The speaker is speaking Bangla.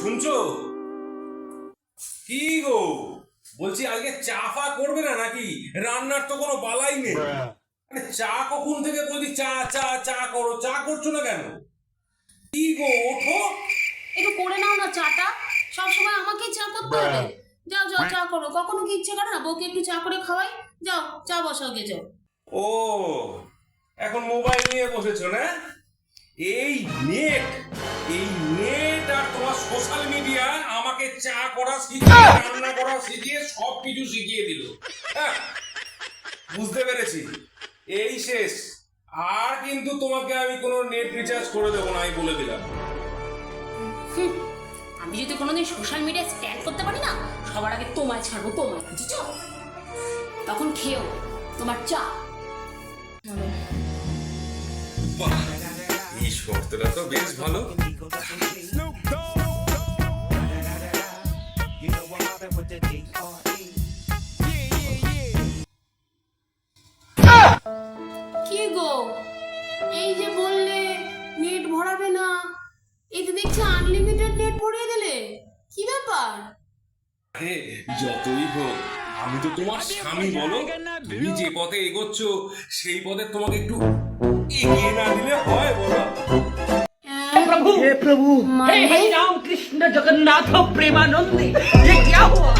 শুনছো? কি গো, বলছি আজকে চা ফা করবে না নাকি? রান্নার তো কোনো বালাই নেই। চা কখন থেকে বলছি চা চা চা করো, চা করছো না কেন? কি গো, ওঠো। একটু করে নাও না চাটা। সবসময় আমাকেই চা করতে হবে? যাও যাও চা করো। কখনো কি ইচ্ছে করে না বউকে একটু চা করে খাওয়াই? যাও চা বসাও গে যাও। ও, এখন মোবাইল নিয়ে বসেছো না? এই নেট এই নেট আর তোমার সোশ্যাল মিডিয়া আমাকে চা করা শিখিয়ে, রান্না করা শিখিয়ে সব কিছু শিখিয়ে দিল। হ্যাঁ, বুঝতে পেরেছি, এই শেষ। আর কিন্তু তোমাকে আমি কোনো নেট রিচার্জ করে দেবো না, আমি বলে দিলাম। আমি যদি কোনোদিন সোশ্যাল মিডিয়ায় স্ট্যান্ড করতে পারি না, সবার আগে তোমায় ছাড়বো, তোমায়, বুঝেছো? তখন খেও তোমার চা। বাহ, এই শর্তটা তো বেশ ভালো। কি গো, এই যে বললে নেট ভরাবে না, এই তো দেখছি আনলিমিটেড নেট ভরিয়ে দিলে। কি ব্যাপার? আরে যতই হোক, আমি তো তোমার স্বামী, বলো। তুমি যে পথে এগোচ্ছ সেই পথে তোমাকে একটু এগিয়ে না দিলে হয়, বলো? प्रभु हे प्रभु हे हरि राम कृष्ण जगन्नाथ प्रेमानंदी ये क्या हुआ?